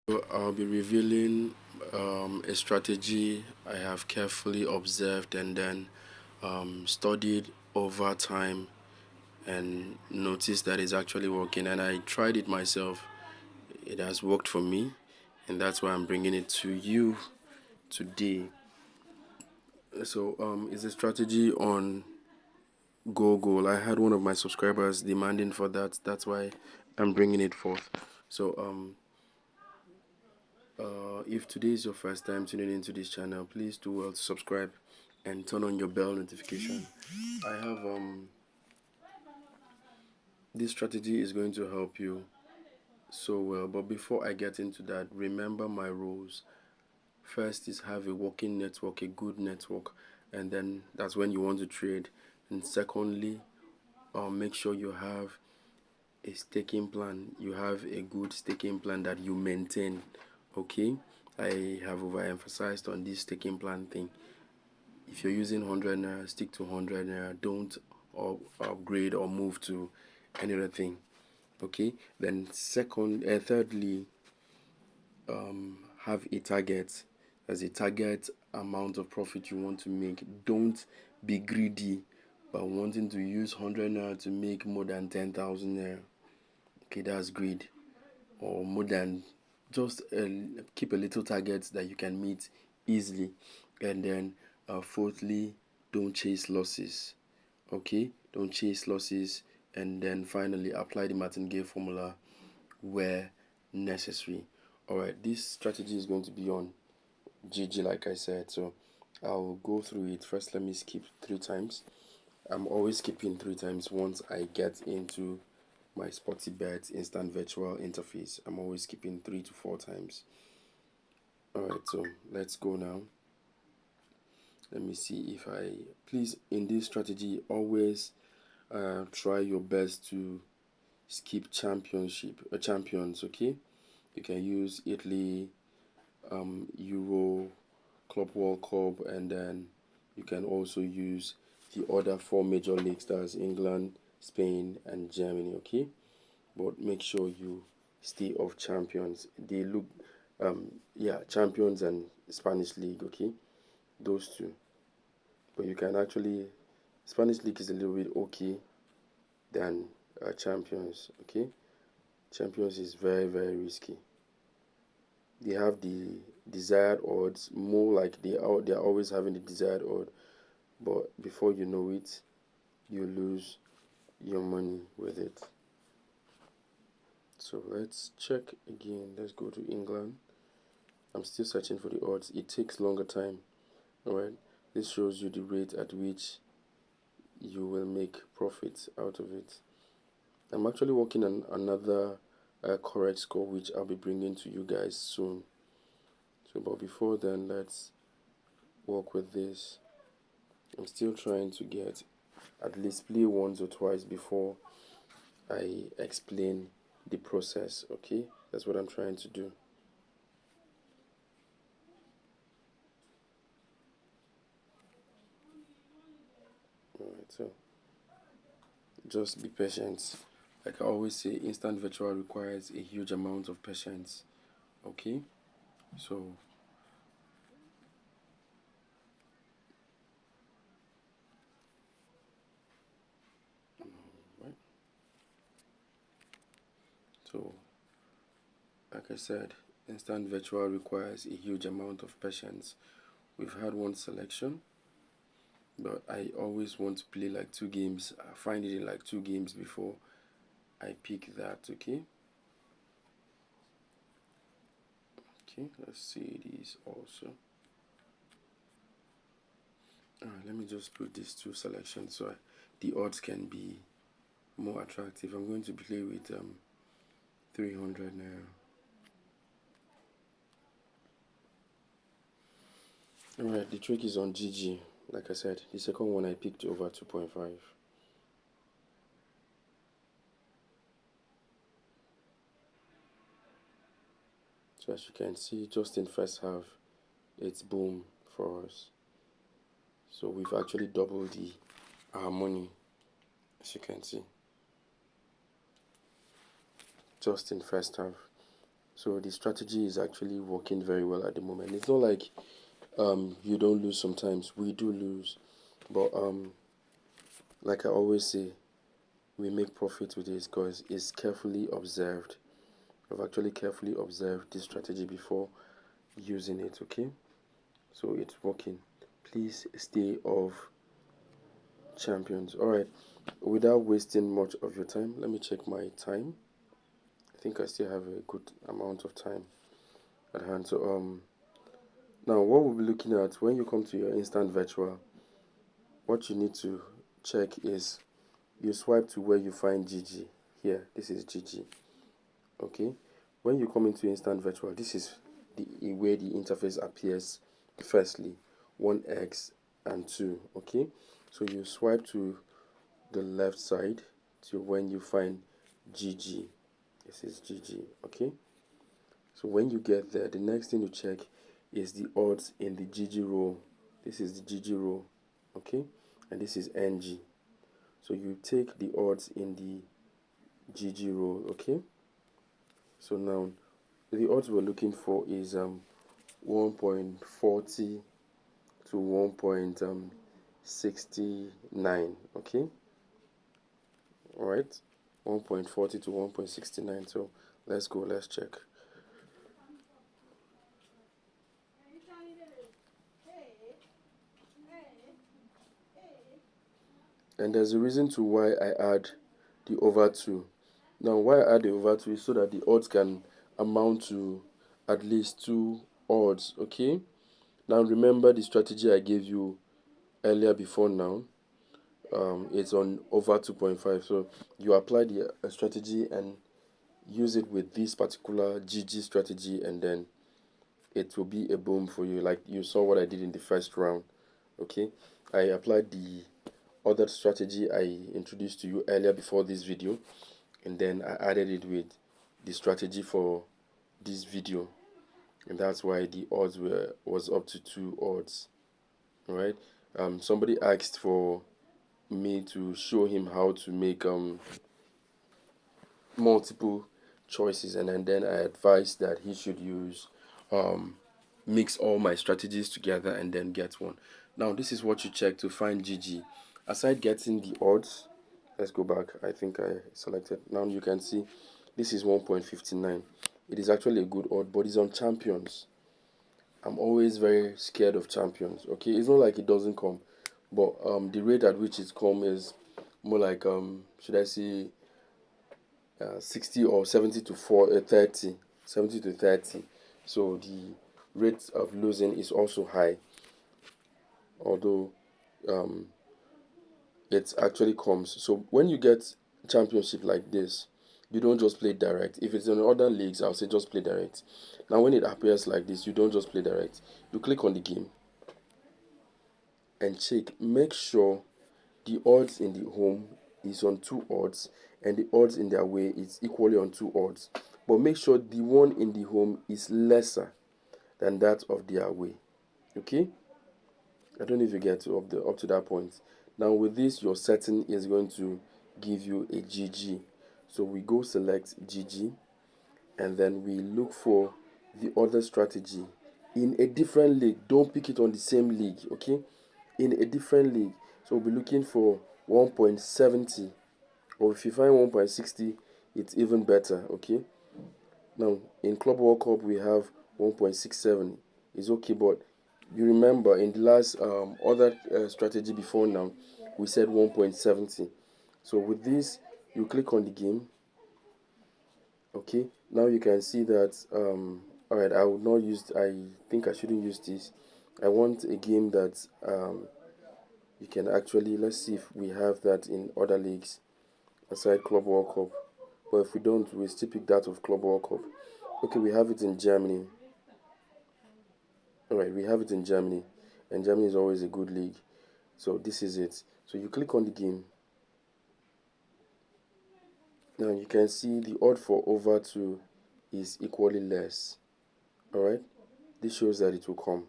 I'll be revealing a strategy I have carefully observed and then studied over time and noticed that it's actually working. And I tried it myself. It has worked for me, and that's why I'm bringing it to you today. So it's a strategy on Google. I had one of my subscribers demanding for that. That's why I'm bringing it forth. So if today is your first time tuning into this channel, please do well to subscribe and turn on your bell notification. I have this strategy is going to help you so well, but before I get into that, remember my rules. First is have a working network, a good network, and then that's when you want to trade. And secondly, make sure you have a staking plan. You have a good staking plan that you maintain. Okay, I have overemphasized on this staking plan thing. If you're using 100 naira, stick to 100 naira. Don't upgrade or move to any other thing. Okay, then thirdly, have a target. As a target amount of profit you want to make. Don't be greedy by wanting to use 100 naira to make more than 10,000 naira. Okay, that's greed. Or more than, just keep a little target that you can meet easily. And then fourthly, don't chase losses. Okay, don't chase losses. And then finally, apply the martingale formula where necessary. All right, this strategy is going to be on GG, like I said. So I'll go through it. First, let me skip 3 times. I'm always skipping 3 times once I get into my SportyBet Instant Virtual interface. I'm always skipping 3 to 4 times. Alright, so let's go now. Let me see if please, in this strategy, always try your best to skip champions, okay? You can use Italy, Euro, Club World Cup, and then you can also use the other 4 major leagues, that's England, Spain, and Germany, okay? But make sure you stay off champions. They look, champions and Spanish league, okay? Those two. But you can actually, Spanish league is a little bit okay than champions, okay? Champions is very, very risky. They have the desired odds, more like they're always having the desired odd, but before you know it, you lose your money with it. So let's check again. Let's go to England. I'm still searching for the odds. It takes longer time. Alright, this shows you the rate at which you will make profits out of it. I'm actually working on another correct score, which I'll be bringing to you guys soon. So, but before then, let's work with this. I'm still trying to get at least play once or twice before I explain the process. Okay, that's what I'm trying to do. Alright, so just be patient. Like I always say, instant virtual requires a huge amount of patience. Okay, so right. So like I said, instant virtual requires a huge amount of patience. We've had one selection, but I always want to play like 2 games. I find it in like 2 games before I pick that. Okay, let's see these also. Let me just put these 2 selections so the odds can be more attractive. I'm going to play with 300 naira. Alright, the trick is on GG. Like I said, the second one I picked over 2.5. So as you can see, just in first half, it's boom for us. So we've actually doubled our money, as you can see, just in first half. So the strategy is actually working very well at the moment. It's not like you don't lose sometimes. We do lose, but like I always say, we make profit with this because it's carefully observed. I've actually carefully observed this strategy before using it. Okay, so it's working. Please stay off champions. All right, without wasting much of your time, let me check my time. I think I still have a good amount of time at hand. So now what we'll be looking at when you come to your instant virtual, what you need to check is you swipe to where you find GG. Here, this is GG. Okay, when you come into instant virtual, this is the where the interface appears. Firstly, 1x and 2. Okay, so you swipe to the left side to when you find GG. This is GG. Okay, so when you get there, the next thing you check is the odds in the GG row. This is the GG row. Okay, and this is NG. So you take the odds in the GG row. Okay, so now the odds we're looking for is 1.40 to 1.69. Okay, all right, 1.40 to 1.69. So let's go, let's check. And there's a reason to why I add the over 2. Now why I add the over 2 is so that the odds can amount to at least 2 odds. Okay, now remember the strategy I gave you earlier before now. It's on over 2.5. So you apply the strategy and use it with this particular GG strategy, and then it will be a boom for you. Like you saw what I did in the first round. Okay, I applied the other strategy I introduced to you earlier before this video, and then I added it with the strategy for this video, and that's why the odds was up to 2 odds. All right. Somebody asked for me to show him how to make multiple choices, and then I advised that he should use mix all my strategies together and then get one. Now this is what you check to find GG. Aside getting the odds, let's go back. I think I selected. Now you can see this is 1.59. It is actually a good odd, but it's on champions. I'm always very scared of champions. Okay, it's not like it doesn't come, but the rate at which it come is more like should I say 60 or 70 to 30, 70 to 30. So the rate of losing is also high, although it actually comes. So when you get championship like this, you don't just play direct. If it's in other leagues, I'll say just play direct. Now when it appears like this, you don't just play direct. You click on the game and check. Make sure the odds in the home is on 2 odds and the odds in the away is equally on 2 odds. But make sure the one in the home is lesser than that of the away. Okay? I don't know if you get to up to that point. Now with this, your setting is going to give you a GG. So we go select GG, and then we look for the other strategy in a different league. Don't pick it on the same league, okay? In a different league. So we'll be looking for 1.70, or if you find 1.60, it's even better, okay? Now in Club World Cup we have 1.67. It's okay, but you remember in the last other strategy before now, we said 1.70. So with this, you click on the game. Okay, now you can see that all right, I will not use, I think I shouldn't use this. I want a game that you can actually, let's see if we have that in other leagues aside Club World Cup. But if we don't, we still pick that of Club World Cup. Okay, we have it in Germany. All right, we have it in Germany, and Germany is always a good league. So this is it. So you click on the game. Now you can see the odd for over 2 is equally less. All right, this shows that it will come.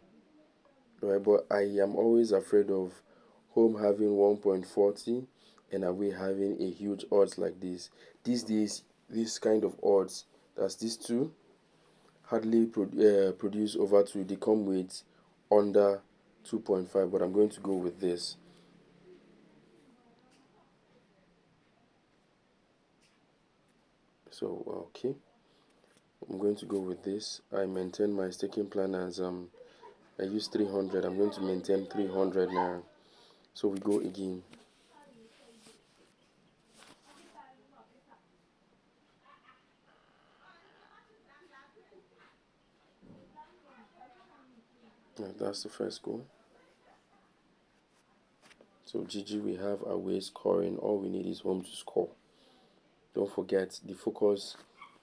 All right, but I am always afraid of home having 1.40 and away having a huge odds like this. These days, this kind of odds, that's these two, hardly produce over 2. They come with under 2.5, but I'm going to go with this. So okay, I'm going to go with this. I maintain my staking plan as I use 300. I'm going to maintain 300 now. So we go again. That's the first goal. So GG, we have away scoring. All we need is home to score. Don't forget, the focus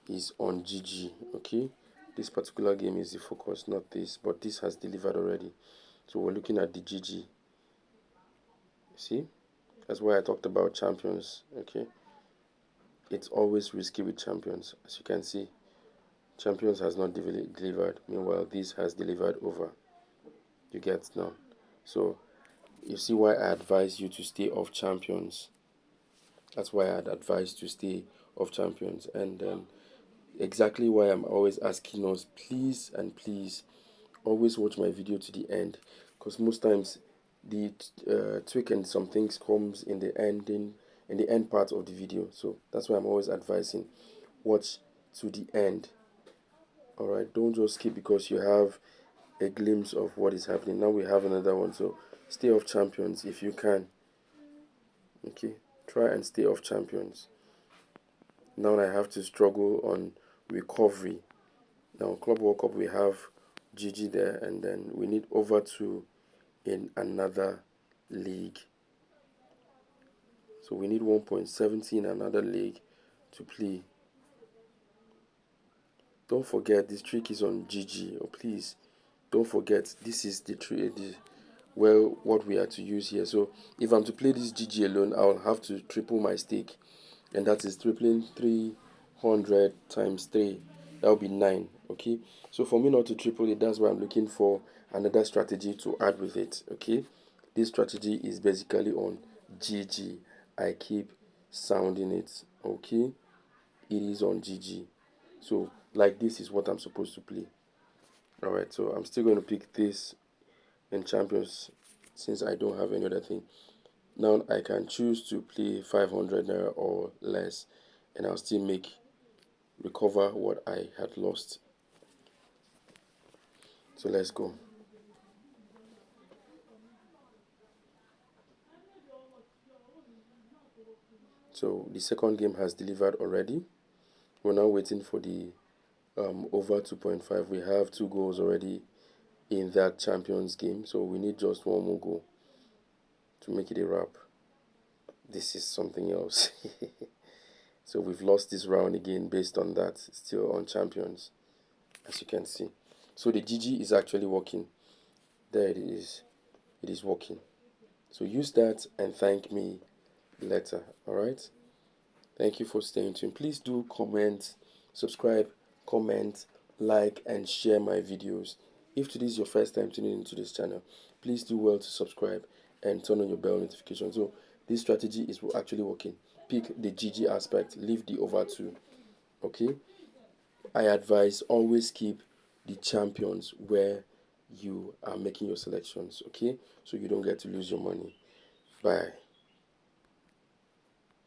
is on GG, okay? This particular game is the focus, not this, but this has delivered already. So we're looking at the GG. See? That's why I talked about champions, okay? It's always risky with champions. As you can see, champions has not delivered. Meanwhile, this has delivered over. You get now. So you see why I advise you to stay off champions. That's why I'd advise to stay off champions. And exactly why I'm always asking us, please and please, always watch my video to the end. Because most times the tweak and some things comes in the end part of the video. So that's why I'm always advising, watch to the end. Alright, don't just skip because you have a glimpse of what is happening. Now we have another one. So stay off champions if you can. Okay, try and stay off champions. Now I have to struggle on recovery. Now Club World Cup we have GG there, and then we need over 2 in another league. So we need 1.70 in another league to play. Don't forget this trick is on GG. Oh, please don't forget this is the trick. Well, what we are to use here. So if I'm to play this GG alone, I'll have to triple my stake, and that is tripling 300 times 3. That will be 9. Okay, so for me not to triple it, that's why I'm looking for another strategy to add with it. Okay, this strategy is basically on GG. I keep sounding it. Okay, it is on GG. So like this is what I'm supposed to play. All right, so I'm still going to pick this in champions since I don't have any other thing. Now I can choose to play 500 naira or less, and I'll still recover what I had lost. So let's go. So the second game has delivered already. We're now waiting for the over 2.5. We have 2 goals already in that champions game, so we need just 1 more goal to make it a wrap. This is something else. So we've lost this round again based on that, still on champions, as you can see. So the GG is actually working. There it is. It is working. So use that and thank me later. Alright? Thank you for staying tuned. Please do comment, subscribe, comment, like, and share my videos. If today is your first time tuning into this channel, please do well to subscribe and turn on your bell notification. So this strategy is actually working. Pick the GG aspect, leave the over 2. Okay? I advise always keep the champions where you are making your selections. Okay? So you don't get to lose your money. Bye.